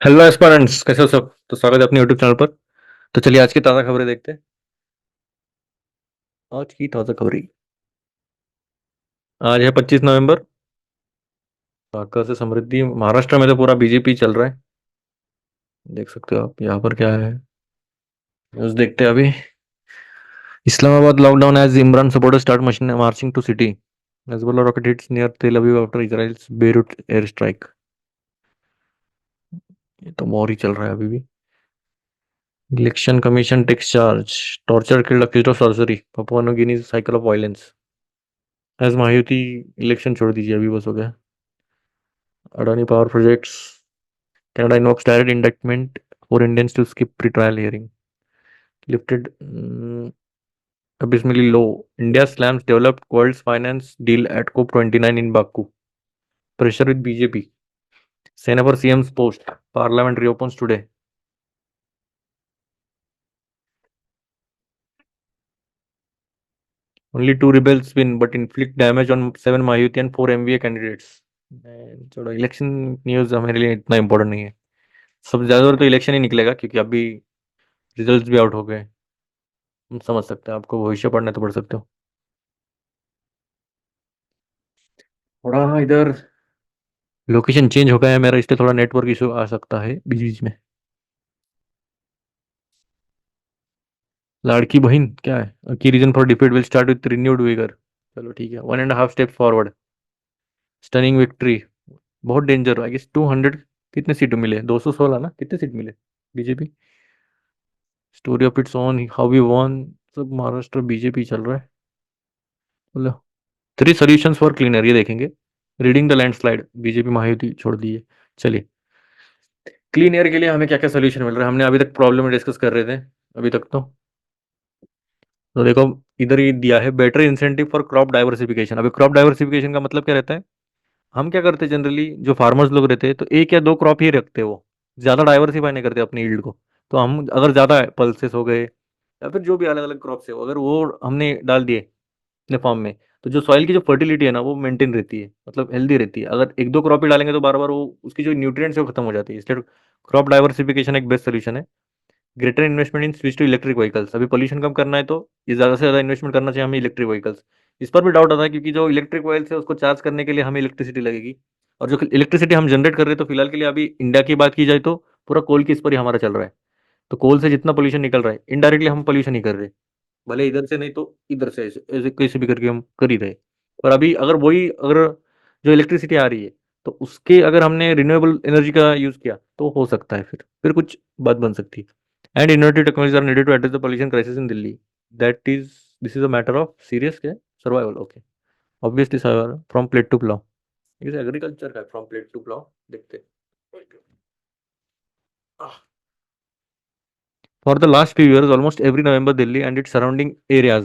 Hello aspirants, कैसे हो सब? तो स्वागत है अपने यूट्यूब चैनल पर। तो चलिए आज की ताज़ा खबरें देखते हैं। आज की ताज़ा खबरें। आज है 25 नवंबर। साकर से समृद्धि, महाराष्ट्र में तो पूरा बीजेपी चल रहा है। देख सकते हो आप यहाँ पर क्या है। न्यूज़ देखते हैं अभी। Islamabad lockdown as Imran supporters start machine marching to city. Hezbollah rocket hits near Tel Aviv after Israel's Beirut airstrike। ये तो वॉर ही चल रहा है अभी भी। Election commission takes charge. Torture killed accused of sorcery, Papua New Guinea cycle of violence. As Mayawati election छोड़ दीजिए, अभी बस हो गया। Adani power projects. Canada invokes direct indictment for Indians to skip pre-trial hearing. Lifted abysmally low. India slams developed world's finance deal at COP29 in Baku. Pressure with BJP. Sena for CM's post. Parliament reopens today. Only two rebels win but inflict damage on 7 Mayuti and 4 MVA candidates. चलो, election news हमारे लिए इतना important नहीं है। सबसे ज़्यादा तो election ही निकलेगा क्योंकि अभी रिजल्ट्स भी आउट हो गए। हम समझ सकते हैं, आपको भविष्य पढ़ने तो पढ़ सकते हो। थोड़ा इधर लोकेशन चेंज हो गया है मेरा, इसलिए थोड़ा नेटवर्क इशू आ सकता है बीच बीच में। लाड़की बहन क्या है की reason for defeat will start with renewed vigour. चलो ठीक है, 1.5 स्टेप फॉरवर्ड। Stunning victory. बहुत डेंजर, आई गेस 200। कितने सीट मिले? 216 ना, कितने सीट मिले BJP? Story of its own, how we won. सब महाराष्ट्र बीजेपी चल रहा है। बोलो। 3 सॉल्यूशंस फॉर क्लीनर, ये देखेंगे। Reading the landslide, BJP Mahayuti छोड़ दी है। चलिए, क्लीन एयर के लिए हमें क्या क्या सोल्यूशन मिल रहा है, हमने अभी तक प्रॉब्लम डिस्कस कर रहे थे अभी तक तो देखो, इधर ही दिया है better incentive for crop diversification. अभी क्रॉप डाइवर्सिफिकेशन का मतलब क्या रहता है? हम क्या करते हैं जनरली, जो फार्मर्स लोग रहते हैं तो एक या दो क्रॉप ही रखते हैं, वो ज़्यादा डाइवर्सिफाई नहीं करते अपनी यील्ड को। तो हम अगर ज़्यादा पल्सेस हो गए या फिर जो भी अलग अलग क्रॉप्स है, अगर वो हमने डाल दिए अपने फॉर्म में, तो जो सॉइल की जो फर्टिलिटी है ना, वो मेंटेन रहती है, मतलब हेल्दी रहती है। अगर एक दो क्रॉप ही डालेंगे तो बार बार वो उसकी जो न्यूट्रिएंट्स है वो खत्म हो जाती है, इसलिए क्रॉप डाइवर्सिफिकेशन एक बेस्ट सोल्यूशन है। Greater investment in switch to electric vehicles. अभी पोल्यूशन कम करना है तो ये ज़्यादा से ज़्यादा इन्वेस्टमेंट करना चाहिए हमें इलेक्ट्रिक व्हीकल्स। इस पर भी डाउट आता है क्योंकि जो इलेक्ट्रिक व्हीकल्स है उसको चार्ज करने के लिए हमें इलेक्ट्रिसिटी लगेगी, और जो इलेक्ट्रिसिटी हम जनरेट कर रहे हैं तो फिलहाल के लिए अभी इंडिया की बात की जाए तो पूरा कोल की इस पर ही हमारा चल रहा है। तो कोल से जितना पोल्यूशन निकल रहा है, इनडायरेक्टली हम पोल्यूशन ही कर रहे हैं। भले इधर से नहीं तो इधर से, ऐसे ऐसे कैसे भी करके हम कर ही रहे। पर अभी अगर वही, अगर जो इलेक्ट्रिसिटी आ रही है तो उसके अगर हमने रिन्यूएबल एनर्जी का यूज़ किया तो हो सकता है फिर कुछ बात बन सकती है। And innovative technologies are needed to address the pollution crisis in Delhi. That is this is a matter of serious क्या survival. Okay, obviously survival from plate to plough. ये एग्रीकल्चर का फ्रॉम प्लेट टू प्लाव देखते। For the last few years, almost every November, Delhi and its surrounding areas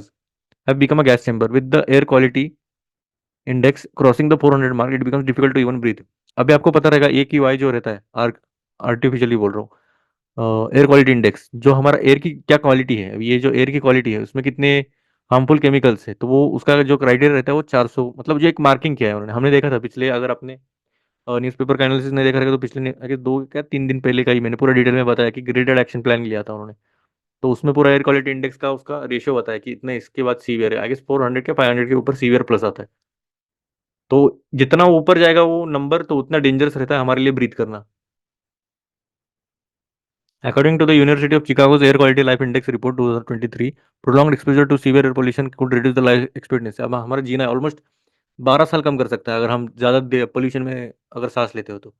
have become a gas chamber. With the air quality index crossing the 400 mark, it becomes difficult to even breathe. अभी आपको पता रहेगा ए की Y जो रहता है, artificially बोल रहा हूँ, एयर क्वालिटी इंडेक्स, जो हमारा एयर की क्या क्वालिटी है, ये जो एयर की क्वालिटी है उसमें कितने हार्मफुल केमिकल्स है, तो वो उसका जो क्राइटेरिया रहता है वो 400, मतलब जो एक मार्किंग किया है उन्होंने, हमने देखा था पिछले, अगर आपने न्यूज़पेपर का एनालिसिस नहीं देखा रहेगा तो पिछले आगे 2 क्या 3 दिन पहले का ही मैंने पूरा डिटेल में बताया कि ग्रेडेड एक्शन प्लान लिया था उन्होंने। तो उसमें पूरा एयर क्वालिटी इंडेक्स का उसका रेशियो बताया कि इतने, इसके बाद सीवियर है, आगे 400 के 500 के ऊपर सीवियर प्लस आता है। तो जितना ऊपर जाएगा वो नंबर, तो उतना डेंजरस रहता है हमारे लिए ब्रीथ करना। According to the University of Chicago's Air Quality Life Index report 2023, prolonged exposure to severe air pollution could reduce the life expectancy। अब हमारा जीना ऑलमोस्ट 12 साल कम कर सकता है अगर हम ज़्यादा पोल्यूशन में अगर सांस लेते हो तो।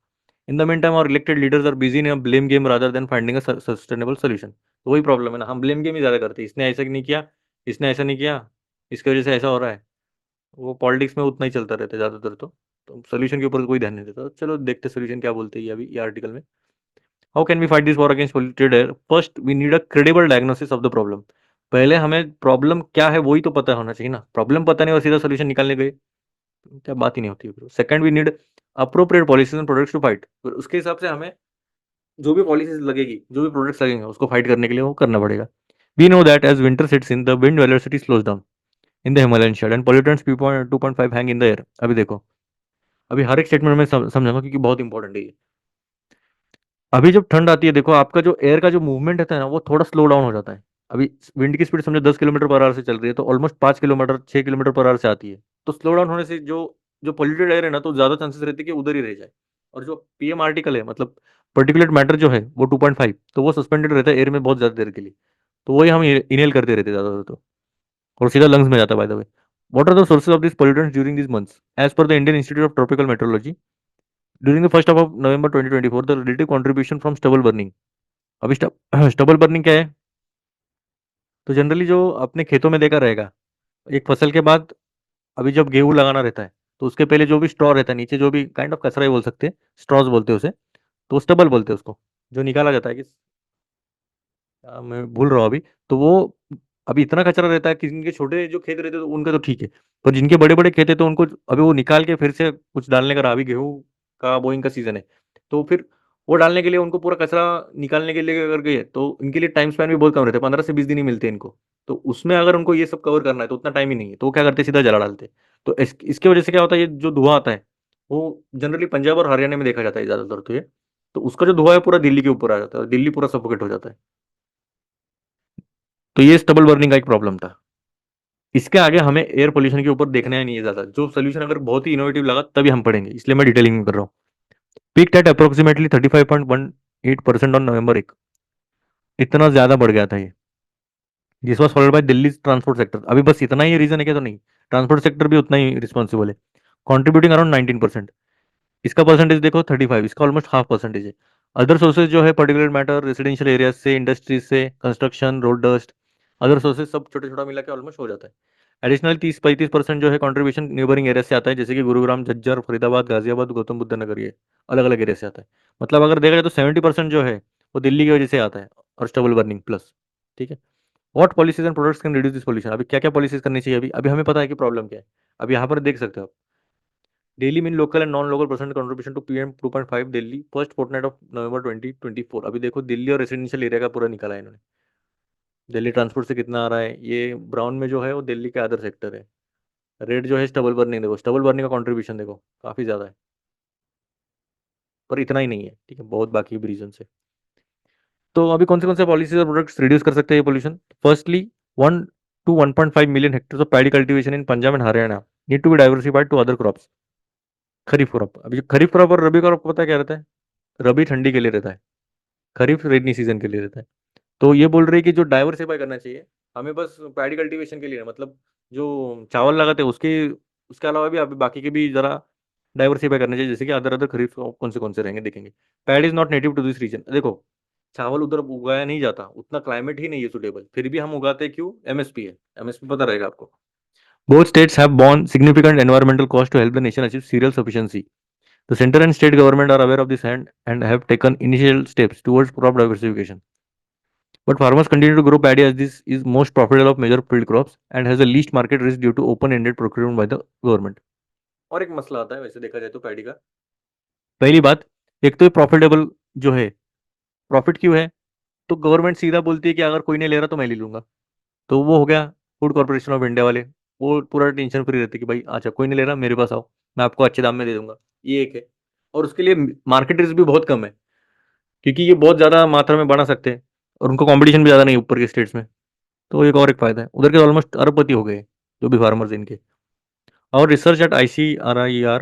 In the main time our elected leaders are busy in a blame game rather than finding a sustainable solution। तो वही प्रॉब्लम है ना, हम ब्लेम गेम ही ज़्यादा करते हैं, इसने ऐसा नहीं किया, इसने ऐसा नहीं किया, इसकी वजह से ऐसा हो रहा है। वो पॉलिटिक्स में उतना ही चलता रहता है ज़्यादातर तो सोल्यूशन के ऊपर कोई ध्यान नहीं देता। चलो देखते सोल्यूशन क्या बोलते हैं ये अभी ये आर्टिकल में। How can we fight this war against polluted air? First we need a credible diagnosis of the problem. पहले हमें प्रॉब्लम क्या है वही तो पता होना चाहिए ना, प्रॉब्लम पता नहीं और सीधा सोल्यूशन निकालने गए तो क्या बात ही नहीं होती है। Second we need appropriate policies and products to fight. फिर उसके हिसाब से हमें जो भी पॉलिसीज लगेगी, जो भी प्रोडक्ट्स लगेंगे उसको फाइट करने के लिए वो करना पड़ेगा। We know that as winter sets in the wind velocity slows down in the Himalayan shade and pollutants 2.5 hang in the air. अभी देखो, अभी हर एक स्टेटमेंट में समझाऊंगा क्योंकि बहुत इंपॉर्टेंट है ये। अभी जब ठंड आती है देखो, आपका जो एयर का जो मूवमेंट रहता है ना वो थोड़ा स्लो डाउन हो जाता है। अभी विंड की स्पीड समझो 10 किलोमीटर पर आवर से चल रही है, तो almost 5 kilometre 6 kilometre per hour से आती है। तो स्लो डाउन होने से जो जो पोल्यूटेड एयर है ना, तो ज्यादा चांसेस रहते हैं कि उधर ही रह जाए। और जो पीएम आर्टिकल है, मतलब पर्टिकुलेट मैटर जो है वो 2.5, तो वो सस्पेंडेड रहता है एयर में बहुत ज्यादा देर के लिए। तो वही हम इनहेल करते रहते हैं ज्यादातर तो, और सीधा लंग्स में जाता है by the way. What are the sources of these pollutants during these months? As per the Indian Institute of Tropical Meteorology, during the first half of November 2024, the relative contribution from stubble burning. अभी stubble burning क्या है? तो generally जो अपने खेतों में देखा रहेगा, एक फसल के बाद अभी जब गेहूं लगाना रहता है, तो उसके पहले जो भी स्ट्रॉ रहता है नीचे, जो भी काइंड ऑफ कचरा ही बोल सकते हैं, स्ट्रॉज बोलते हैं उसे, तो स्टबल बोलते हैं उसको, जो निकाला जाता है कि मैं भूल रहा हूँ अभी। तो वो अभी इतना कचरा रहता है कि जिनके छोटे जो खेत रहते हैं तो उनका तो ठीक है, पर जिनके बड़े बड़े खेत है तो उनको अभी वो निकाल के फिर से कुछ डालने का रहा। अभी गेहूं का बोइंग का सीजन है, तो फिर वो डालने के लिए उनको पूरा कचरा निकालने के लिए अगर गए तो इनके लिए टाइम स्पैन भी बहुत कम रहता है, 15 से 20 दिन ही मिलते हैं इनको। तो उसमें अगर उनको ये सब कवर करना है तो उतना टाइम ही नहीं है, तो वो क्या करते हैं, सीधा जला डालते हैं। तो इसके वजह से क्या होता है, ये जो धुआं आता है वो जनरली पंजाब और हरियाणा में देखा जाता है ज्यादातर। तो ये तो उसका जो धुआं है पूरा दिल्ली के ऊपर आ जाता है और दिल्ली पूरा सफोकेट हो जाता है। तो ये स्टबल बर्निंग का एक प्रॉब्लम था। इसके आगे हमें एयर पोल्यूशन के ऊपर देखना ही नहीं है ज्यादा, जो सोल्यूशन अगर बहुत ही इनोवेटिव लगा तभी हम पढ़ेंगे, इसलिए मैं डिटेलिंग में कर रहा हूँ। Peak at approximately 35.18% on November 1। इतना ज्यादा बढ़ गया था ये। This was followed by Delhi transport sector. अभी बस इतना ही रीजन है क्या? तो नहीं, ट्रांसपोर्ट सेक्टर भी उतना ही रिस्पॉन्सिबल है, कॉन्ट्रीब्यूटिंग अराउंड 19%। इसका परसेंटेज देखो 35, इसका ऑलमोस्ट हाफ परसेंटेज है। अदर सोर्सेज जो है पर्टिकुलर मैटर रेसिडेंशियल एरियाज से, इंडस्ट्रीज से, construction, road dust, other sources सब छोटे छोटा मिला के ऑलमोस्ट हो जाता है। एडिशनल 30-35% जो है कंट्रीब्यूशन न्यूबरिंग एरिया से आता है, जैसे कि गुरुग्राम, झज्जर, फरीदाबाद, गाजियाबाद, गौतम बुद्ध नगर, ये अलग अलग एरिया से आता है। मतलब अगर देखा जाए तो 70% जो है वो दिल्ली की वजह से आता है, और स्टबल बर्निंग प्लस। ठीक है। What policies and products can reduce this pollution? अभी क्या क्या पॉलिसीज करनी चाहिए? अभी अभी हमें पता है कि प्रॉब्लम क्या है। अभी यहाँ पर देख सकते हो आप, daily mean local and non local percent contribution to PM 2.5 Delhi first fortnight of November 2024। अभी देखो दिल्ली और रेसिडेंशियल एरिया का पूरा निकाला है इन्होंने। दिल्ली ट्रांसपोर्ट से कितना आ रहा है, ये ब्राउन में जो है वो दिल्ली के अदर सेक्टर है। रेड जो है स्टबल बर्निंग, देखो स्टबल बर्निंग का कंट्रीब्यूशन देखो काफी ज्यादा है, पर इतना ही नहीं है। ठीक है, बहुत बाकी भी रीजन है। तो अभी कौन से पॉलिसीज और प्रोडक्ट्स रिड्यूस कर सकते हैं ये pollution? Firstly, 1 to 1.5 million hectare of paddy cultivation in Punjab and Haryana need to be diversified to other crops. Kharif crop, अभी जो खरीफ क्रॉप और रबी क्रॉप पता है क्या रहता है? रबी ठंडी के लिए रहता है, खरीफ रेनी सीजन के लिए रहता है। तो ये बोल रही है कि जो डाइवर्सिफाई करना चाहिए हमें, बस पैडी कल्टीवेशन के लिए, मतलब जो चावल लगाते हैं उसके उसके अलावा भी अभी बाकी के भी जरा डाइवर्सिफाई करना चाहिए, जैसे कि अदर अदर खरीफ कौन से रहेंगे देखेंगे। Paddy is not native to this region. देखो चावल उधर उगाया नहीं जाता, उतना क्लाइमेट ही नहीं है सुटेबल, फिर भी हम उगाते हैं क्यों? एमएसपी है, एमएसपी पता रहेगा आपको। Both states have borne significant environmental cost to help the nation achieve cereal sufficiency. The center and state government are aware of this and have taken initial steps towards crop diversification. But farmers continue to grow paddy as this is most profitable of major field crops and has the least market risk due to open-ended procurement by the government. और एक मसला आता है वैसे देखा जाए तो paddy का। पहली बात, एक तो प्रॉफिटेबल जो है, प्रॉफिट क्यों है? तो गवर्नमेंट सीधा बोलती है कि अगर कोई नहीं ले रहा तो मैं ले लूंगा। तो वो हो गया फूड कॉर्पोरेशन ऑफ इंडिया वाले, वो पूरा टेंशन फ्री रहते कि भाई अच्छा कोई नहीं ले रहा मेरे पास आओ, मैं आपको अच्छे दाम में दे दूंगा। ये एक है। और उसके लिए मार्केट रिस्क भी बहुत कम है, क्योंकि ये बहुत ज़्यादा मात्रा में बना सकते हैं और उनको कंपटीशन भी ज़्यादा नहीं ऊपर के स्टेट्स में। तो एक और एक फायदा है, उधर के ऑलमोस्ट अरबपति हो गए जो भी फार्मर्स इनके। और research eight ICRIER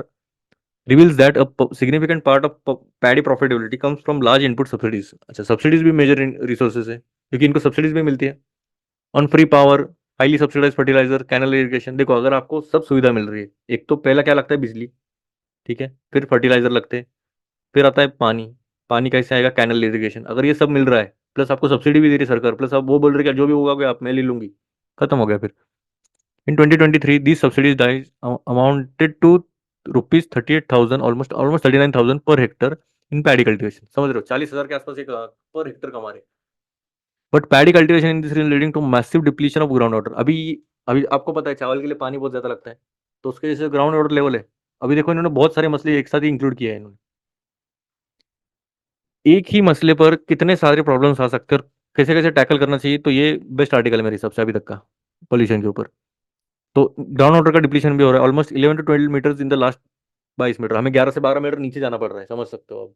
reveals that a significant part of paddy profitability comes from large input subsidies। अच्छा सब्सिडीज भी मेजर रिसोर्सेज है, क्योंकि इनको सब्सिडीज भी मिलती है on free power, highly subsidise fertiliser, canal irrigation. देखो अगर आपको सब सुविधा मिल रही है, एक तो पहला क्या लगता है, बिजली। ठीक है, फिर फर्टिलाइजर लगते हैं, फिर आता है पानी। पानी कैसे आएगा? Canal irrigation. अगर ये सब मिल रहा है प्लस आपको सब्सिडी भी दे रही है सरकार, प्लस आप वो बोल रहे कि जो भी होगा आप मैं ले लूंगी, खत्म हो गया फिर। इन 2023 these subsidies dies amounted to rupees 38,000, almost 39,000 per hectare in paddy cultivation। समझ रहे हो, 40,000 के आसपास एक पर हेक्टर कमा रहे। But paddy cultivation in this leading to massive depletion of ground water. अभी अभी आपको पता है चावल के लिए पानी बहुत ज्यादा लगता है, तो उसके जैसे ग्राउंड वाटर लेवल है। अभी देखो इन्होंने बहुत सारे मसले एक साथ ही इंक्लूड किया है इन्होंने। एक ही मसले पर कितने सारे प्रॉब्लम्स आ सकते हैं और कैसे कैसे टैकल करना चाहिए, तो ये बेस्ट आर्टिकल है मेरे हिसाब से अभी तक का पोल्यूशन के ऊपर। तो ग्राउंड वाटर का डिप्लीशन भी हो रहा है, almost 11 to 12 metre in the last 22 metre, हमें 11 से 12 मीटर नीचे जाना पड़ रहा है, समझ सकते हो आप।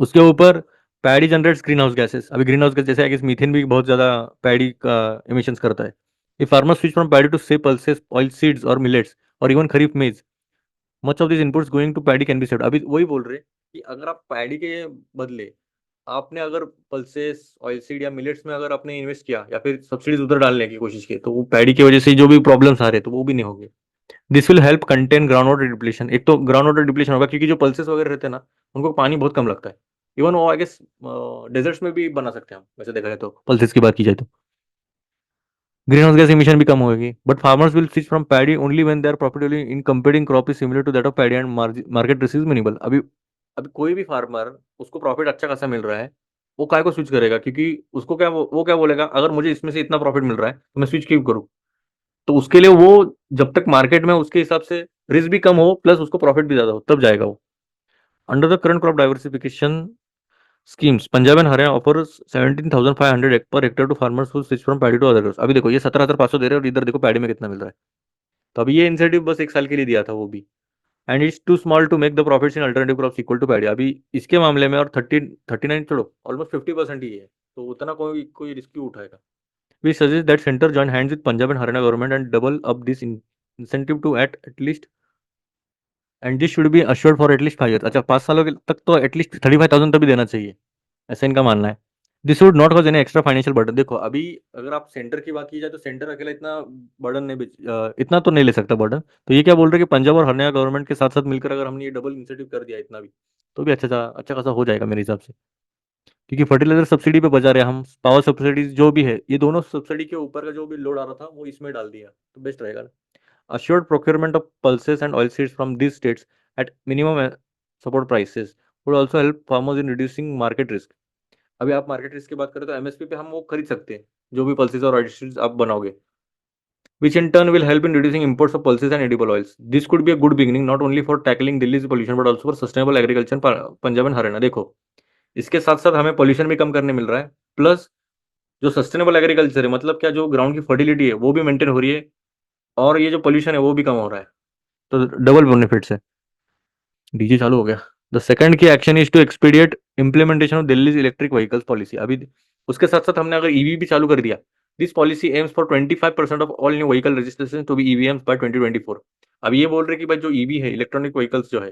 उसके ऊपर paddy generates green house gases. अभी ग्रीन हाउस गैस जैसे आई मीथेन भी बहुत ज्यादा पैडी का इमिशंस करता है। ये farmer switch from paddy to से पल्सेस ऑयल सीड्स और मिलेट्स और even kharif maize, much of this inputs going to paddy can be saved. अभी वही बोल रहे कि अगर आप पैडी के बदले आपने अगर पल्सेस ऑयल सीड या मिलेट्स में अगर आपने इन्वेस्ट किया या फिर सब्सिडीज उधर डालने की कोशिश की, तो वो पैडी की वजह से जो भी प्रॉब्लम्स आ रहे हैं तो वो भी नहीं होंगे। This will help contain ground water depletion. एक तो ग्राउंड वाटर डिप्लीशन होगा क्योंकि जो पल्सेस वगैरह रहते हैं ना, उनको पानी बहुत कम लगता है। इवन वो आई गेस डेजर्ट्स में भी बना सकते हैं हम, वैसे देखा जाए तो पल्सेस की बात की जाए तो ग्रीन हाउस गैस इमिशन भी कम होगी। But farmers will switch from paddy only when they are profitable in comparing crop is similar to that of paddy and market receives minimal. अभी अभी कोई भी फार्मर उसको प्रॉफिट अच्छा खासा मिल रहा है, वो काय को स्विच करेगा? क्योंकि उसको क्या वो क्या बोलेगा, अगर मुझे इसमें से इतना प्रॉफिट मिल रहा है तो मैं स्विच क्यों करूँ? तो उसके लिए वो जब तक मार्केट में उसके हिसाब से रिस्क भी कम हो प्लस उसको प्रॉफिट भी ज्यादा हो तब जाएगा वो। Under the current crop diversification schemes Punjab and Haryana offer 17,500 पर hectare to farmers who switch from paddy to other crops. अभी देखो ये 17,500 दे रहे हैं और इधर देखो पैडी में कितना मिल रहा है। तो अभी ये इंसेंटिव बस एक साल के लिए दिया था वो भी। And it's too small to make the profits in alternative crops equal to paddy. अभी इसके मामले में और 39 छोड़ो ऑलमोस्ट 50% ही है, तो उतना कोई कोई रिस्क क्यों उठाएगा? We suggest that centre join hands with Punjab and Haryana government and double up this incentive to at least, and this should be assured for at least 5 year. अच्छा 5 सालों तक तो एटलीस्ट 35,000 तक भी देना चाहिए, ऐसा इनका मानना है। This would not cause any extra financial burden. देखो अभी अगर आप सेंटर की बात की जाए तो सेंटर अकेला इतना बर्डन नहीं इतना तो नहीं ले सकता बर्डन। तो ये क्या बोल रहे हैं कि पंजाब और हरियाणा गवर्नमेंट के साथ साथ मिलकर अगर हमने ये डबल इंसेंटिव कर दिया इतना भी, तो भी अच्छा खासा हो जाएगा मेरे हिसाब से। क्योंकि फर्टिलाइजर सब्सिडी पे बचा रहे हम, पावर सब्सिडीज जो भी है ये दोनों सब्सिडी के ऊपर का जो भी लोड आ रहा था वो इसमें डाल दिया तो बेस्ट रहेगा ना। Assured procurement of pulses and oilseeds from these states at minimum support prices would also help farmers in reducing market risk। अभी आप मार्केट रिस्क की बात करें तो एमएसपी पे हम वो खरीद सकते हैं जो भी पल्सेस और ऑयलसीड्स आप बनाओगे, which in turn will help in reducing imports of pulses and edible oils। This could be a good beginning not only for tackling Delhi's pollution but also for sustainable agriculture in Punjab and Haryana. देखो इसके साथ साथ हमें pollution भी कम करने मिल रहा है, plus जो सस्टेनेबल एग्रीकल्चर है मतलब क्या, जो ग्राउंड की फर्टिलिटी है वो भी मेंटेन हो रही है और ये जो पोल्यूशन है वो भी कम हो रहा है, तो डबल बेनिफिट्स है। डीजे चालू हो गया। The second key action is to expedite implementation of Delhi electric vehicles policy. अभी उसके साथ साथ हमने अगर ईवी भी चालू कर दिया, this policy aims for 25% of all new vehicle registration to be EVMs by 2024। अब ये बोल रहे कि भाई जो ईवी है इलेक्ट्रॉनिक व्हीकल्स जो है,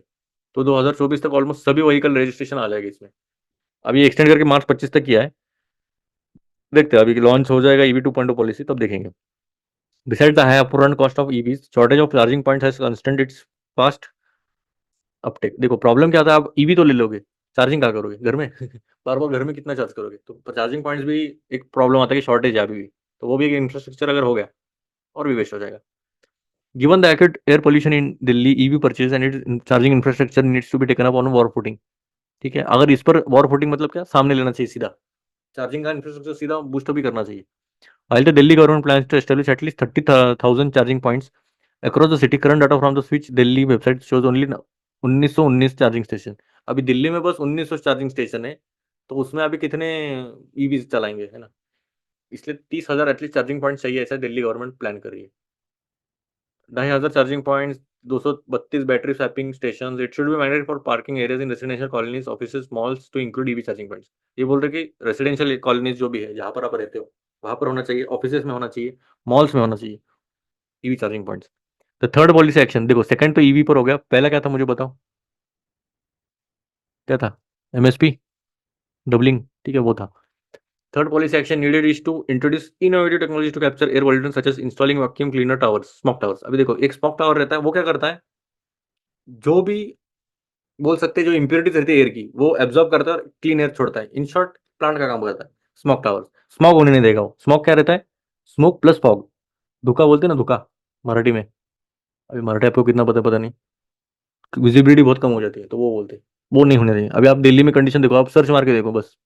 तो 2024 तक ऑलमोस्ट सभी व्हीकल रजिस्ट्रेशन आ जाएगा इसमें। अभी एक्सटेंड करके मार्च 25 तक किया है, देखते हैं अभी लॉन्च हो जाएगा ईवी 2.0 पॉलिसी तब देखेंगे। Besides the high upfront cost of EVs, shortage of charging points has constrained its fast Uptake. देखो प्रॉब्लम क्या था, आप ईवी तो ले लोगे, चार्जिंग कहाँ करोगे घर में बार बार घर में कितना चार्ज करोगे? तो चार्जिंग पॉइंट्स भी एक प्रॉब्लम आता है कि शॉर्टेज है अभी भी, तो वो भी एक इंफ्रास्ट्रक्चर अगर हो गया और भी वेस्ट हो जाएगा। Given the acute air pollution in Delhi, EV purchase and its charging infrastructure needs to be taken up on war footing. ठीक है, अगर इस पर वॉर फुटिंग मतलब क्या, सामने लेना चाहिए सीधा, चार्जिंग का इंफ्रास्ट्रक्चर सीधा बूस्ट भी करना चाहिए। While the Delhi government plans to establish at least 30,000 charging points across the city, current data from the Switch Delhi website shows only 1919 charging station. अभी दिल्ली में बस 1900 चार्जिंग स्टेशन है, तो उसमें अभी कितने ईवी चलाएंगे, है ना? इसलिए 30,000 एटलीस्ट चार्जिंग पॉइंट चाहिए, ऐसा दिल्ली गवर्नमेंट प्लान कर रही है। 2,500 charging points, 232 battery swapping station. It should be mandatory for parking areas in residential colonies, offices, malls to include EV charging points. ये बोल रहे कि रेसिडेंशियल कॉलोनीज जो भी है जहाँ पर आप रहते हो वहां पर होना चाहिए, ऑफिसेज में होना चाहिए, मॉल्स में होना चाहिए EV charging points. The third policy action, देखो सेकंड तो ईवी पर हो गया, पहला क्या था मुझे बताओ, क्या था? एमएसपी डबलिंग, ठीक है वो था। Third policy action needed is to introduce innovative technology to capture air pollution such as installing vacuum cleaner towers, smog towers. अभी देखो एक स्मॉग टावर रहता है, वो क्या करता है, जो भी बोल सकते हैं जो इम्प्योरिटीज रहती है एयर की वो एब्जॉर्ब करता है और क्लीन एयर छोड़ता है। इन शॉर्ट प्लांट का काम करता है स्मॉग टावर। स्मॉग होने नहीं देगा वो। स्मॉग क्या रहता है, स्मोक प्लस फॉग, धुका बोलते हैं ना, धुका मराठी में। अभी मराठी आपको कितना पता नहीं, विजिबिलिटी बहुत कम हो जाती है तो वो बोलते हैं, वो नहीं होने देंगे। अभी आप दिल्ली में कंडीशन देखो, आप सर्च मार के देखो बस,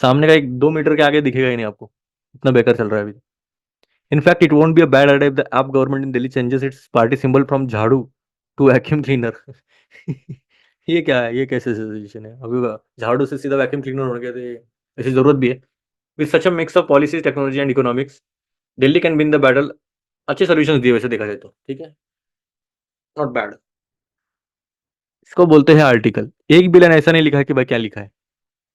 सामने का 1-2 मीटर के आगे दिखेगा ही नहीं आपको, इतना बेकार चल रहा है अभी। In fact it won't be a bad idea if the app government in Delhi changes it's party symbol from झाड़ू टू वैक्यूम क्लीनर ये क्या है, ये कैसे सजेशन है? अभी झाड़ू से सीधा वैक्यूम क्लीनर हो गया, तो ऐसी जरूरत भी है? With such a mix of policies, technology and economics, Delhi can win the battle. अच्छे सोल्यूशन दिए वैसे देखा जाए तो, ठीक है, नॉट बैड। इसको बोलते हैं आर्टिकल। एक भी लाइन ऐसा नहीं लिखा है कि भाई क्या लिखा है,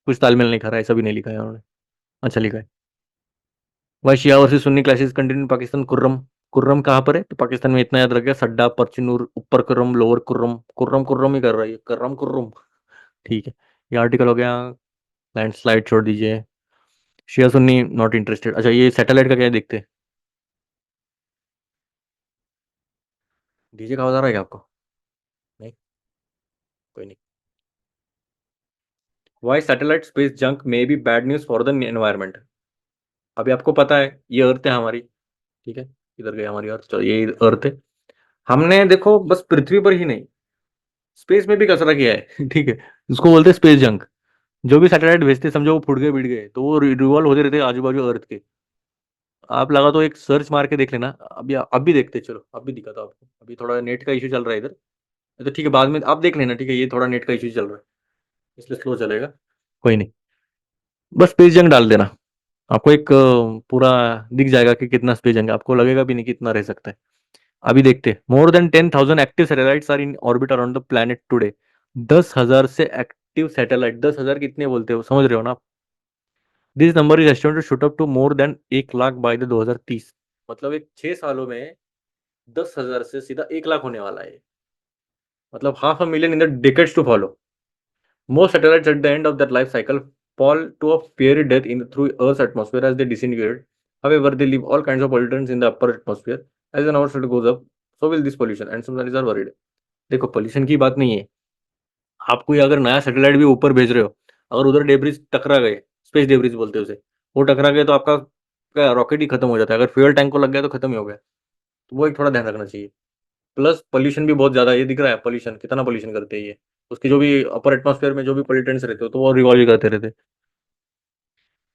कुछ तालमेल नहीं खा रहा है, ऐसा भी नहीं लिखा है उन्होंने। अच्छा लिखा है। वह Shia versus Sunni clashes continue Pakistan Kurram. Kurram कहाँ पर है? तो पाकिस्तान में इतना याद रख गया, सड्डा, परचनूर, ऊपर कुर्रम, लोअर कुर्रम, कुर्रम कुर्रम ही कर रहा है, कर्रम कुर्रम। ठीक है, ये आर्टिकल हो गया। लैंडस्लाइड छोड़ दीजिए। शिया सुन्नी नॉट इंटरेस्टेड। अच्छा, ये सैटेलाइट का क्या है, देखते हैं। डीजे का आवाज आ रहा है क्या आपको? नहीं, कोई नहीं। Why satellite space junk may be bad news for the environment. अभी आपको पता है ये अर्थ है हमारी, ठीक है, इधर गई हमारी अर्थ, चलो ये अर्थ है। हमने देखो बस पृथ्वी पर ही नहीं, स्पेस में भी कचरा किया है ठीक है, उसको बोलते हैं स्पेस जंक। जो भी सैटेलाइट भेजते समझो वो फुट गए बिड़ गए तो वो रिवॉल्व होते रहते आजू बाजू अर्थ के। आप लगा तो एक सर्च मार के देख लेना, अभी अब भी देखते, चलो अब भी दिखा था आपको, अभी थोड़ा नेट का इशू चल रहा है इधर। तो ठीक है, बाद में आप देख लेना, ठीक है, ये थोड़ा नेट का इशू चल रहा है इसलिए स्लो चलेगा। कोई नहीं, बस स्पेस जंक डाल देना, आपको एक पूरा दिख जाएगा कि कितना स्पेस जंक है, आपको लगेगा भी नहीं कितना रह सकता है। अभी देखते, more than 10,000 active satellites are in orbit around the planet today. 10,000 से एक्टिव सैटेलाइट, 10,000 कितने बोलते हो, समझ रहे हो ना आप? This number is estimated to shoot up to more than 1 lakh by the 2030। मतलब एक 6 सालों में 10,000 से सीधा 1 लाख होने वाला है, मतलब half a million in the decades to follow. Most satellites at the end of their life cycle fall to a fiery death through Earth's atmosphere as they disintegrate. However, they leave all kinds of pollutants in the upper atmosphere. As the atmosphere goes up, so will this pollution, and some scientists are worried. देखो, pollution की बात नहीं है, आप कोई अगर नया satellite भी ऊपर भेज रहे हो, अगर उधर डेब्रिज टकरा गए, स्पेस डेब्रिज बोलते हैं उसे, वो टकरा गए तो आपका क्या रॉकेट ही खत्म हो जाता है, अगर फ्यूल टैंक को लग गया तो खत्म ही हो गया। तो वो एक थोड़ा ध्यान रखना चाहिए। प्लस पोल्यूशन भी बहुत ज्यादा, ये दिख रहा है पोल्यूशन कितना पोल्यूशन करते हैं ये, उसके जो भी अपर एटमॉस्फेयर में जो भी पोल्यूटेंट्स रहते हो तो वो रिवॉल्व करते रहते।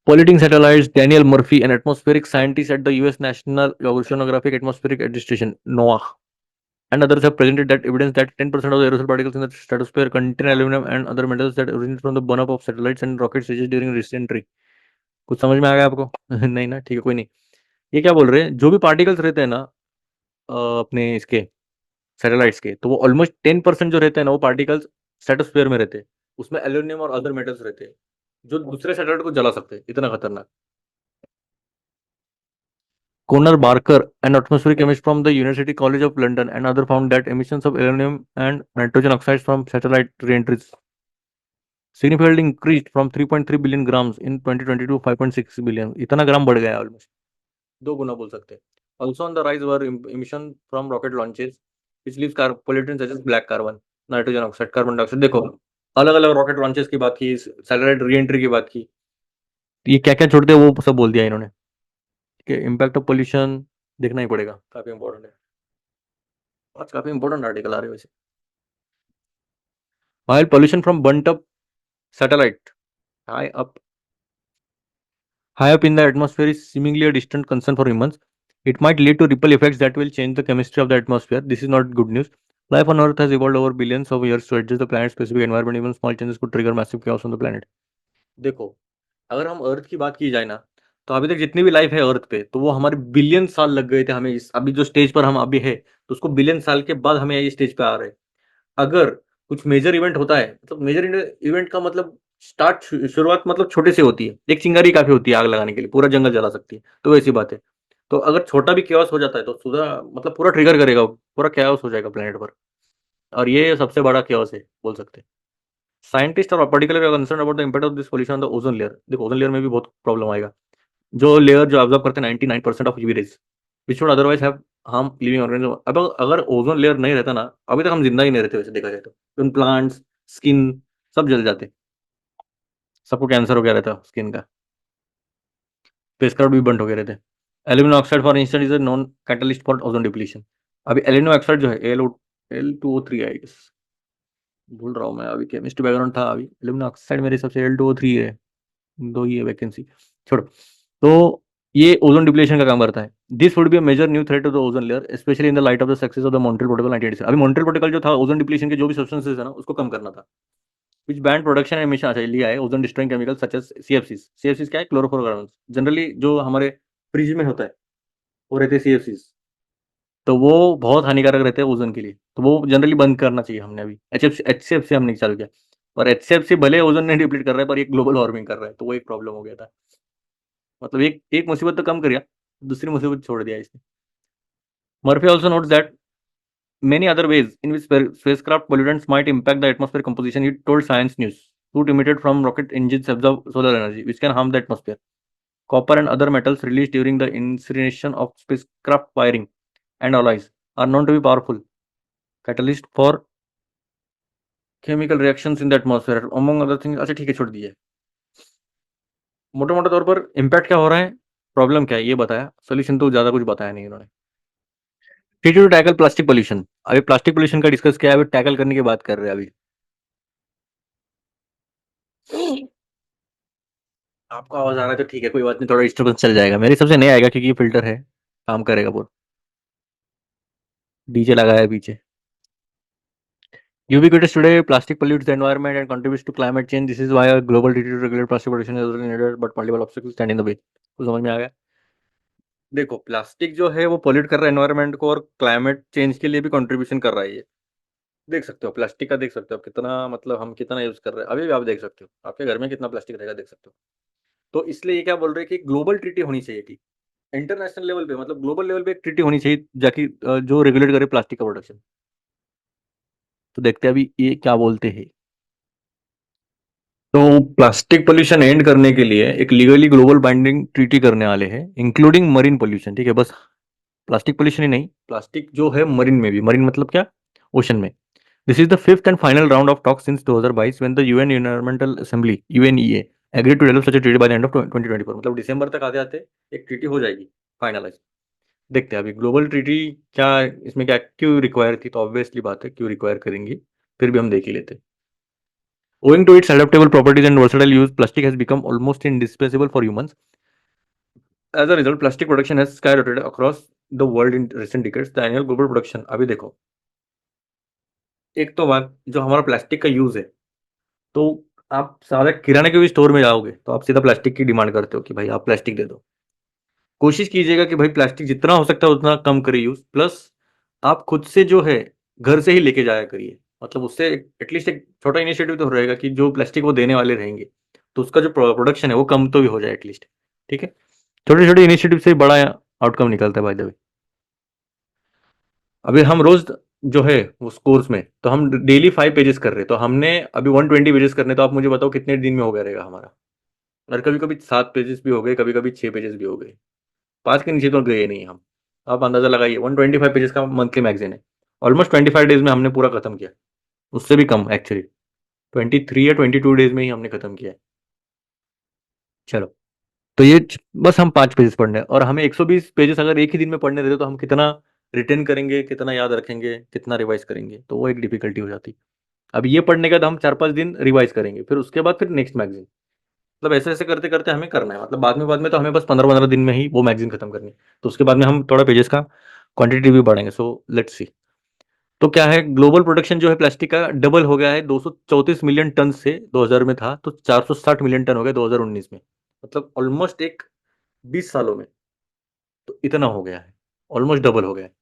Polluting satellites, Daniel Murphy, an atmospheric scientist at the US National Oceanographic Atmospheric Administration, NOAA, and others have presented that evidence that 10% of the aerosol particles in the stratosphere contain aluminum and other metals that originate from the burn-up of satellites and rocket stages during recent entry. कुछ समझ में आ गया आपको? नहीं ना, ठीक है, कोई नहीं। ये क्या बोल रहे हैं, जो भी पार्टिकल्स रहते हैं ना अपने इसके सैटेलाइट्स के, तो वो ऑलमोस्ट 10% जो रहते हैं ना वो पार्टिकल्स स्ट्रेटोस्फेयर में रहते हैं, उसमें एल्यूमिनियम और अदर मेटल्स रहते हैं जो दूसरे सैटेलाइट को जला सकते हैं, इतना खतरनाक। Conor Barker, an atmospheric chemist from the University College of London, and others found that emissions of aluminum and nitrogen oxides from satellite reentries significantly increased from 3.3 billion grams in 2020 to 5.6 billion. इतना ग्राम बढ़ गया almost, 2 गुना बोल सकते हैं। Also on the rise were emission from rocket launches, which leaves pollutants such as black carbon, nitrogen oxide, carbon dioxide। देखो, अलग अलग rocket launches की बात की, सैटेलाइट री एंट्री की बात की, ये क्या क्या छोड़ते हैं वो सब बोल दिया इन्होंने। ठीक है, इम्पैक्ट ऑफ पोल्यूशन देखना ही पड़ेगा, काफी इंपॉर्टेंट है। आज काफी इंपॉर्टेंट आर्टिकल आ रहे हैं वैसे। While pollution from burnt up satellite high up high up in the atmosphere is seemingly a distant concern for humans, it might lead to ripple effects that will change the chemistry of the atmosphere. This is not good news. Life on Earth has evolved over billions of years to adjust the planet's specific environment. Even small changes could trigger massive chaos on the planet. देखो, अगर हम अर्थ की बात की जाए ना, तो अभी तक जितनी भी लाइफ है अर्थ पे, तो वो हमारे बिलियन साल लग गए थे हमें अभी जो स्टेज पर हम अभी है, तो उसको बिलियन साल के बाद हमें ये स्टेज पे आ रहे हैं। अगर कुछ मेजर इवेंट होता है, मतलब मेजर इवेंट का मतलब स्टार्ट, शुरुआत मतलब छोटे से होती है, एक चिंगारी काफी होती है आग लगाने के लिए, पूरा जंगल जला सकती है, तो वैसी बात है। तो अगर छोटा भी chaos हो जाता है तो पूरा मतलब पूरा ट्रिगर करेगा, पूरा chaos हो जाएगा प्लेनेट पर, और ये सबसे बड़ा chaos है बोल सकते हैं। साइंटिस्ट और particular concern about the impact of this pollution on the ozone layer. देखो, ओजोन लेयर में भी बहुत प्रॉब्लम आएगा। जो लेयर जो ऑब्जर्व करते हैं 99% of UV rays which would otherwise have harm living organism. अब अगर ओजोन लेयर नहीं रहता ना, अभी तक हम जिंदा ही नहीं रहते वैसे देखा जाए तो प्लांट्स, स्किन सब जल जाते, सबको कैंसर हो गया रहता स्किन का, फेस कार्ड भी बंद हो गए रहते। Aluminium oxide for instant is a non catalyst for ozone depletion. अभी एल्यूमिनियम ऑक्साइड जो है L2O3 आई गेस, भूल रहा हूँ मैं, अभी केमिस्ट्री बैकग्राउंड था, अभी एल्यूमिनियम ऑक्साइड मेरे हिसाब से L2O3 है, दो ही है वैकेंसी, छोड़ो। तो ये ओजोन डिप्लीशन का काम करता है। This would be a major new threat to the ozone layer, specially in the light of the success of the Montreal protocol 1987। अभी मॉन्ट्रियल प्रोटोकॉल जो था ओजोन डिप्लीशन के जो भी सब्सटेंसेस है ना उसको कम करना था, which banned production and emission। अच्छा, लिया है ozone destroying chemicals such as CFCs. CFCs क्या है? क्लोरोफ्लोरोकार्बन्स। जनरली जो हमारे फ्रिज में होता है वो रहते हैं सीएफसीज, तो वो बहुत हानिकारक रहते हैं ओजोन के लिए, तो वो जनरली बंद करना चाहिए हमने। अभी एचसीएफ से हमने चालू किया। और HCFC भले ओजोन नहीं डिप्लीट कर रहा है पर ये ग्लोबल वार्मिंग कर रहा है, तो वो एक प्रॉब्लम हो गया था। मतलब एक एक मुसीबत तो कम कर दिया, दूसरी मुसीबत छोड़ दिया इसने। Murphy also notes that many other ways in which spacecraft pollutants might impact the atmosphere composition. He told Science News. Soot emitted from rocket engines absorb solar energy, which can harm the atmosphere. Copper and other metals released during the incineration of spacecraft wiring and alloys are known to be powerful catalyst for chemical reactions in the atmosphere, among other things. अच्छा ठीक है, छोड़ दीजिए। मोटा मोटा तौर पर impact क्या हो रहा है, प्रॉब्लम क्या है ये बताया, सोल्यूशन तो ज़्यादा कुछ बताया नहीं इन्होंने। Treaty to tackle plastic pollution, अभी प्लास्टिक पोल्यूशन का डिस्कस किया है, अभी टैकल करने की बात कर रहे हैं अभी। आपको आवाज आ रहा है तो ठीक है, कोई बात नहीं, थोड़ा डिस्टर्बेंस चल जाएगा, मेरे सबसे नहीं आएगा क्योंकि ये फिल्टर है, काम करेगा पूरा। डीजे लगाया है पीछे। Ubiquitous today, plastic pollutes the environment and contributes to climate change. This is why a global treaty to regulate plastic pollution is really needed, but multiple obstacles stand in the way. तो समझ में आ गया। देखो plastic जो है वो pollute कर रहा है एनवायरनमेंट को और क्लाइमेट चेंज के लिए भी कंट्रीब्यूशन कर रहा है ये। देख सकते हो प्लास्टिक का, देख सकते हो आप कितना, मतलब हम कितना यूज कर रहे हैं, अभी भी आप देख सकते हो आपके घर में कितना प्लास्टिक रहेगा, देख सकते हो। तो इसलिए ये क्या बोल रहे हैं कि ग्लोबल ट्रीटी होनी चाहिए थी, इंटरनेशनल लेवल पे, मतलब ग्लोबल लेवल पे एक ट्रीटी होनी चाहिए जाकि जो रेगुलेट करे प्लास्टिक का प्रोडक्शन। तो देखते हैं अभी ये क्या बोलते हैं। तो प्लास्टिक पोल्यूशन एंड करने के लिए एक लीगली ग्लोबल बाइंडिंग ट्रीटी करने वाले हैं, इंक्लूडिंग मरीन पोल्यूशन। ठीक है, बस प्लास्टिक पोल्यूशन ही नहीं, प्लास्टिक जो है मरीन में भी, मरीन मतलब क्या, ओशन में। This is the fifth and final round of talk since 2022 when the UN environmental assembly UNEA agreed to develop such a treaty by the end of 2024। मतलब दिसंबर तक आते आते एक ट्रीटी हो जाएगी फाइनलाइज। देखते हैं अभी ग्लोबल ट्रीटी क्या, इसमें क्या क्यों रिक्वायर थी, तो ऑब्वियसली बात है क्यों रिक्वायर करेंगी, फिर भी हम देख ही लेते। Owing to its adaptable properties and versatile use, plastic has become almost indispensable for humans. As a result, plastic production has skyrocketed across the world in recent decades. The annual global production, अभी देखो, एक तो बात जो हमारा plastic का use है, तो आप सारे किराने के भी स्टोर में जाओगे तो आप सीधा प्लास्टिक की डिमांड करते हो कि भाई आप प्लास्टिक दे दो। कोशिश कीजिएगा कि भाई प्लास्टिक जितना हो सकता है उतना कम करिए यूज, प्लस आप खुद से जो है घर से ही लेके जाया करिए। मतलब उससे एटलीस्ट एक छोटा इनिशिएटिव तो रहेगा कि जो प्लास्टिक वो देने वाले रहेंगे तो उसका जो प्रोडक्शन है वो कम तो भी हो जाए एटलीस्ट। ठीक है, छोटे छोटे इनिशिएटिव से बड़ा आउटकम निकलता है बाय द वे। अभी हम रोज जो है उस कोर्स में तो हम डेली 5 पेजेस कर रहे हैं, तो हमने अभी 120 पेजेस करने, तो आप मुझे बताओ कितने दिन में हो गया रहेगा हमारा। और कभी कभी 7 पेजेस भी हो गए, कभी कभी 6 पेजेस भी हो गए, 5 के नीचे तो गए नहीं हम। आप अंदाजा लगाइए, 125 पेजेस का मंथली मैगजीन है, ऑलमोस्ट 25 डेज में हमने पूरा खत्म किया, उससे भी कम एक्चुअली, 23 या 22 डेज में ही हमने खत्म किया है। चलो, तो ये बस हम 5 पेजेस पढ़ने हैं, और हमें 120 पेजेस अगर एक ही दिन में पढ़ने देते तो हम कितना रिटेन करेंगे, कितना याद रखेंगे, कितना रिवाइज करेंगे, तो वो एक डिफिकल्टी हो जाती। अब ये पढ़ने के बाद हम 4-5 दिन रिवाइज करेंगे, फिर उसके बाद फिर नेक्स्ट मैगजीन। मतलब ऐसे ऐसे करते करते हमें करना है, मतलब बाद में तो हमें बस 15-15 दिन में ही वो मैगजीन खत्म करनी है, तो उसके बाद में हम थोड़ा पेजेस का क्वांटिटी भी बढ़ाएंगे। So let's see. तो क्या है, ग्लोबल प्रोडक्शन जो है प्लास्टिक का डबल हो गया है, 234 मिलियन टन से 2000 में था तो 460 मिलियन टन हो गया 2019 में। मतलब ऑलमोस्ट एक 20 सालों में तो इतना हो गया है, ऑलमोस्ट डबल हो गया है।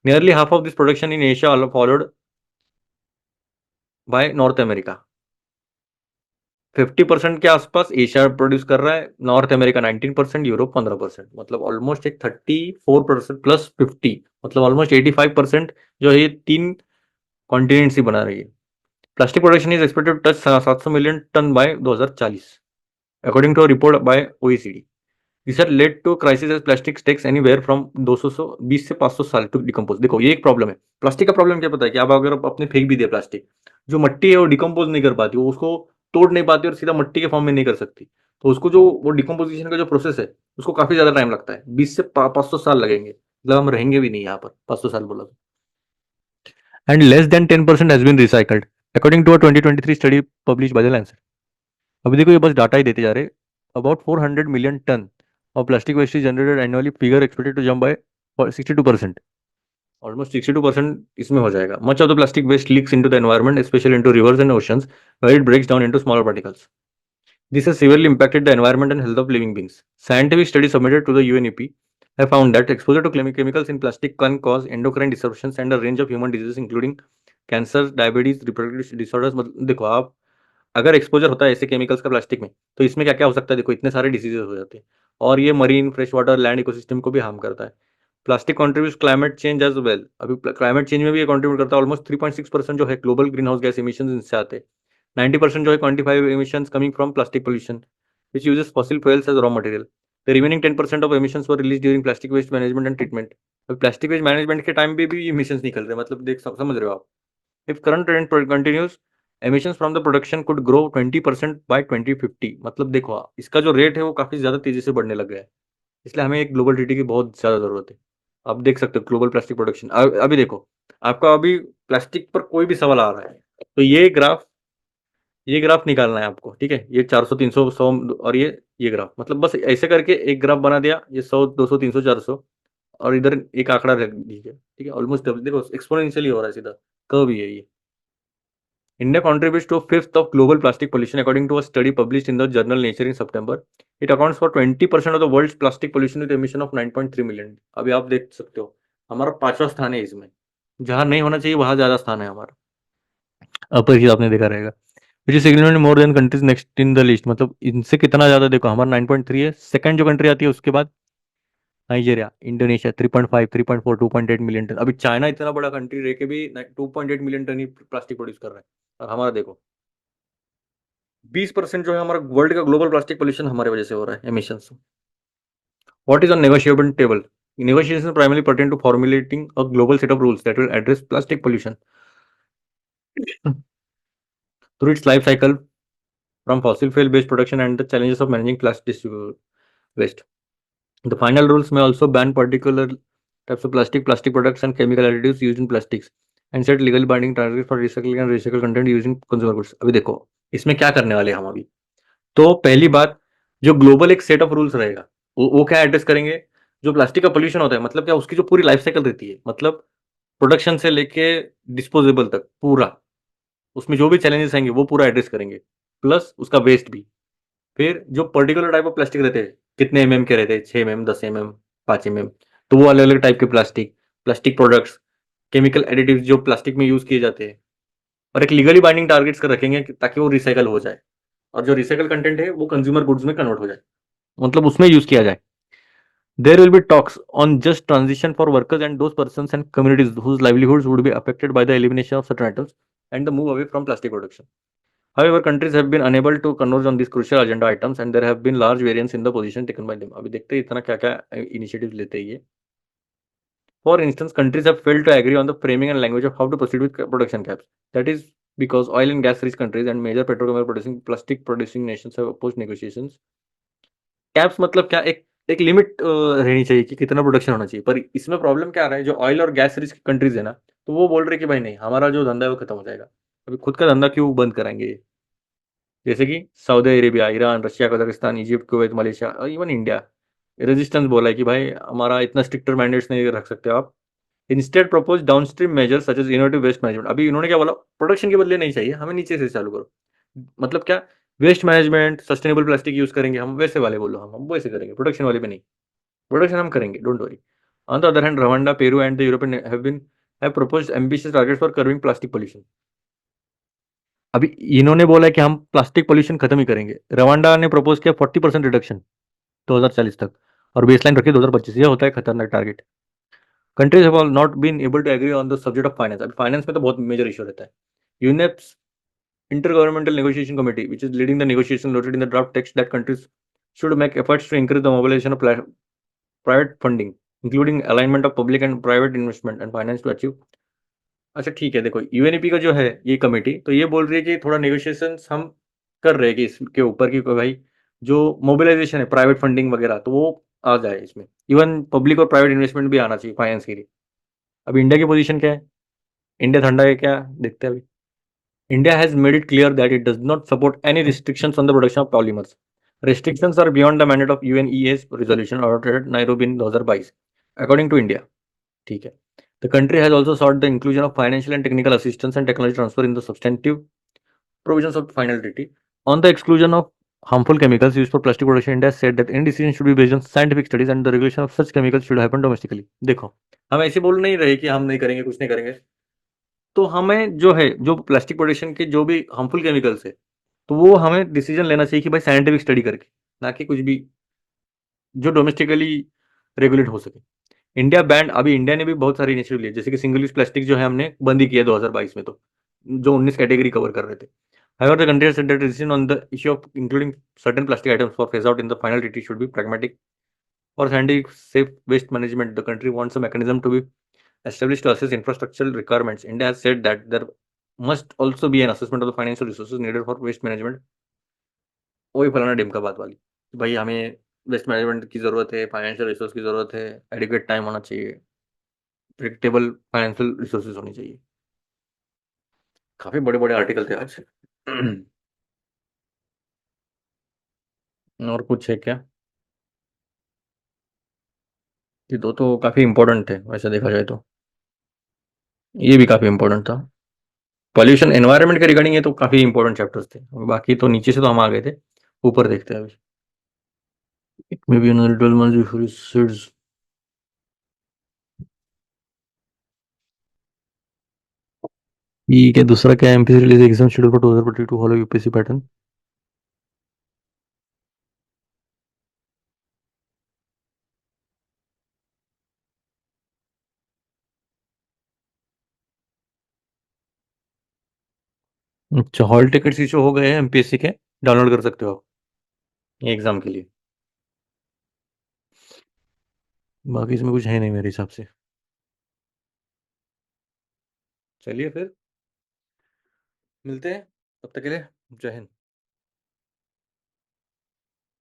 Nearly half of this production in Asia followed by north America. 50% के आसपास एशिया प्रोड्यूस कर रहा है, नॉर्थ अमेरिका 19%, यूरोप 15%, मतलब ऑलमोस्ट एक 34% प्लस 50, मतलब ऑलमोस्ट 85% जो है ये तीन कॉन्टिनेंट्स ही बना रही है। Plastic production is expected to touch 700 million tonne by 2040 according to a report by OECD. This are led to crisis as plastic takes anywhere from 220 से 500 साल टू डिकम्पोज। देखो ये एक प्रॉब्लम है, प्लास्टिक का प्रॉब्लम क्या पता है कि आप अगर अपने फेंक भी दिया प्लास्टिक, जो मट्टी है वो डिकम्पोज नहीं कर पाती, वो उसको तोड़ नहीं पाती और सीधा मट्टी के फॉर्म में नहीं कर सकती, तो उसको जो वो डिकम्पोजिशन का जो प्रोसेस है उसको काफी ज्यादा टाइम लगता है, 20 से 500 साल लगेंगे, मतलब हम रहेंगे भी नहीं यहाँ पर 500 साल बोला तो। And less than 10% has been recycled according to a 2023 study publish by the Lancet. अभी देखो ये बस डाटा ही देते जा रहे, about 400 million tonne of plastic waste is generated annually, figure expected to jump by 62%, almost 62% इसमें हो जाएगा। Much of the plastic waste leaks into the environment, especially into rivers and oceans, where it breaks down into smaller particles. This has severely impacted the environment and health of living beings. Scientific studies submitted to the UNEP have found that exposure to chemicals in plastic can cause endocrine disruptions and a range of human diseases including cancer, diabetes, reproductive disorders। मतलब देखो आप अगर exposure होता है ऐसे chemicals का plastic में, तो इसमें क्या क्या हो सकता है, देखो इतने सारे डिसीजेस हो जाते हैं, और ये marine, fresh water, land ecosystem को भी हार्म करता है। Plastic contribute climate change as well. अभी क्लाइमेट चेंज में भी ये कॉन्ट्रीब्यूट करता है। ऑलमोस्ट 3.6% जो है global green house gas emission इनसे आते हैं। 90% जो है quantified emission coming from plastic pollution which uses fossil fuels as raw material. The remaining 10% of emissions were release during plastic waste management and treatment. अब plastic waste management के time पे भी emissions निकल रहे हैं, मतलब देख समझ रहे हो आप। If current trend continues, emissions from the production could grow 20% by 2050। मतलब देखो इसका जो रेट है वो काफी ज्यादा तेजी से बढ़ने लग गया है। इसलिए हमें एक ग्लोबल ट्रीटी की बहुत ज्यादा जरूरत है। आप देख सकते हो ग्लोबल प्लास्टिक प्रोडक्शन। अभी देखो, आपका अभी प्लास्टिक पर कोई भी सवाल आ रहा है तो ये ग्राफ निकालना है आपको, ठीक है। ये 400, 300, 100 और ये ग्राफ, मतलब बस ऐसे करके एक ग्राफ बना दिया, ये 100, 200, 300, 400, और इधर एक आंकड़ा रख दीजिए, ठीक है। ऑलमोस्ट देखो एक्सपोनेंशियली हो रहा है, सीधा कर्व ही है ये। India contributes to a fifth of global plastic pollution according to a study published in the journal Nature in September. It accounts for 20% of the world's plastic pollution with emission of 9.3 million. अभी आप देख सकते हो हमारा पांचवा स्थान है इसमें, जहां नहीं होना चाहिए वहां ज्यादा स्थान है हमारा। अपर ही आपने देखा रहेगा, which is significantly more than countries next in the list. मतलब इनसे कितना ज्यादा, देखो हमारा 9.3 है, सेकंड जो कंट्री आती है उसके बाद नाइजीरिया, इंडोनेशिया 3.5, 3.4, 2.8 मिलियन टन। अभी चाइना इतना बड़ा कंट्री रह के भी 2.8 मिलियन टन ही प्लास्टिक प्रोड्यूस कर रहा है, और हमारा देखो 20% जो है हमारा वर्ल्ड का ग्लोबल प्लास्टिक पोल्यूशन हमारे वजह से हो रहा है, emissions. What is on negotiable table? Negotiations primarily pertain to formulating a global set of rules that will address plastic pollution through its life cycle from fossil fuel based production and the challenges of managing plastic waste. The final rules may also ban particular types of plastic products and chemical additives used in plastics and set legally binding targets for recycling and recycled content used in consumer goods. अभी देखो इसमें क्या करने वाले हैं हम अभी। तो पहली बात, जो ग्लोबल एक सेट ऑफ रूल्स रहेगा, वो क्या एड्रेस करेंगे? जो प्लास्टिक का पोल्यूशन होता है, मतलब क्या, उसकी जो पूरी लाइफ साइकिल रहती है, मतलब प्रोडक्शन से लेके डिस्पोजेबल तक पूरा, उसमें जो भी चैलेंजेस आएंगे वो पूरा एड्रेस करेंगे, प्लस उसका वेस्ट भी। फिर जो पर्टिकुलर टाइप ऑफ प्लास्टिक रहते हैं, कितने के रहते हैं, 6 10 5 तो वो अलग अलग टाइप के plastic, plastic products, chemical additives जो प्लास्टिक में यूज किए जाते हैं, और एक लीगली बाइंडिंग टारगेट्स कर रखेंगे ताकि वो रिसाइकल हो जाए, और जो रिसाइकल कंटेंट है वो कंज्यूमर गुड्स में कन्वर्ट हो जाए, मतलब उसमें यूज किया जाए। There will be talks on just transition for workers and those persons and communities whose livelihoods would be affected by the elimination of certain items and the move away from plastic production. However, countries have been unable to converge on these crucial agenda items and there have been large variance in the position taken by them. अभी देखते हैं इतना क्या क्या initiatives लेते हैं ये। For instance, countries have failed to agree on the framing and language of how to proceed with production caps. That is because oil and gas rich countries and major petrochemical producing plastic producing nations have opposed negotiations. Caps मतलब क्या, एक limit रहनी चाहिए कि कितना production होना चाहिए, पर इसमें प्रॉब्लम क्या आ रहा है, जो ऑयल और गैस रिच कंट्रीज है ना, तो वो बोल रहे हैं कि भाई नहीं, हमारा जो धंधा है वो खत्म हो जाएगा। अभी खुद का धंधा क्यों बंद कराएंगे ये? जैसे कि Saudi Arabia, Iran, Russia, Kazakhstan, Egypt, Kuwait, Malaysia और इवन इंडिया रेजिस्टेंस बोला है कि भाई हमारा इतना स्ट्रिक्टर मैंडेट्स नहीं रख सकते आप। Instead propose downstream measures such as innovative waste management. अभी इन्होंने क्या बोला, प्रोडक्शन के बदले नहीं चाहिए हमें, नीचे से चालू करो। मतलब क्या, waste management, sustainable plastic use करेंगे हम, वैसे वाले बोलो, हम वैसे करेंगे, प्रोडक्शन वाले पे नहीं। प्रोडक्शन हम करेंगे, don't worry. On the other hand, Rwanda, Peru and the European have proposed ambitious targets for curbing plastic pollution. अभी इन्होंने बोला है कि हम प्लास्टिक पोल्यूशन खत्म ही करेंगे। रवांडा ने प्रपोज किया 40% रिडक्शन 2040 तक, और बेसलाइन रखी 2025। ये होता है खतरनाक target. Countries have not been able to agree on the subject of finance. अभी फाइनेंस में तो बहुत मेजर इशू रहता है। यूनेप्स Intergovernmental Negotiation Committee, which is leading the negotiation, noted in the draft text that countries should make efforts to increase the mobilization of private funding, including alignment of public and private investment and finance to achieve। अच्छा ठीक है, देखो UNEP का जो है ये committee, तो ये बोल रही है कि थोड़ा नेगोशिएशन हम कर रहे हैं कि इसके ऊपर की भाई जो मोबिलाइजेशन है प्राइवेट फंडिंग वगैरह, तो वो आ जाए इसमें। इवन पब्लिक और प्राइवेट इन्वेस्टमेंट भी आना चाहिए फाइनेंस के लिए। अब इंडिया की पोजीशन क्या है, इंडिया ठंडा है क्या, देखते हैं अभी। India has made it clear that it does not support any restrictions on the production of polymers. Restrictions are beyond the mandate of UNEA's resolution adopted at Nairobi in 2022, according to India. ठीक है. The country has also sought the inclusion of financial and technical assistance and technology transfer in the substantive provisions of the final treaty. On the exclusion of harmful chemicals used for plastic production, India said that any decision should be based on scientific studies and the regulation of such chemicals should happen domestically. देखो, हम ऐसे बोल नहीं रहे कि हम नहीं करेंगे, कुछ नहीं करेंगे। तो हमें जो है, जो प्लास्टिक प्रोडक्शन के जो भी हार्मफुल केमिकल्स है, तो वो हमें डिसीजन लेना चाहिए कि भाई साइंटिफिक स्टडी करके, ना कि कुछ भी जो डोमेस्टिकली रेगुलेट हो सके। इंडिया बैंड, अभी इंडिया ने भी बहुत सारे इनिशिएटिव लिए, जैसे कि सिंगल यूज प्लास्टिक जो है हमने बंद ही किया 2022 में, तो जो 19 कैटेगरी कवर कर रहे थे। However, the country has said that decision on the issue of including certain plastic items for phase out in the final treaty should be pragmatic or scientific safe waste management. The country wants a mechanism to be established to assess infrastructural requirements. India has said that there must also be an assessment of the financial resources needed for waste management. वही फलाना ढिमका बात वाली, भाई हमें waste management की जरूरत है, financial resource की जरूरत है, एडिक्वेट टाइम होना चाहिए, प्रिडिक्टेबल फाइनेंशियल रिसोर्सेज होनी चाहिए। काफी बड़े बड़े आर्टिकल थे आज। और कुछ है क्या? ये दो तो काफी इंपॉर्टेंट थे वैसे देखा जाए तो। ये भी काफी इंपॉर्टेंट था। पॉल्यूशन एनवायरनमेंट के रिगार्डिंग ये तो काफी इंपॉर्टेंट चैप्टर्स थे, बाकी तो नीचे से तो हम आ गए थे, ऊपर देखते हैं अभी। It may be another 12 months before it sits. ठीक है, दूसरा क्या है? MPC release exam schedule for 2022 follow UPSC pattern. अच्छा, हॉल टिकट्स इशू हो गए हैं एमपीएससी के, डाउनलोड कर सकते हो आप एग्जाम के लिए। बाकी इसमें कुछ है नहीं मेरे हिसाब से। चलिए फिर मिलते हैं, तब तक के लिए जय हिंद।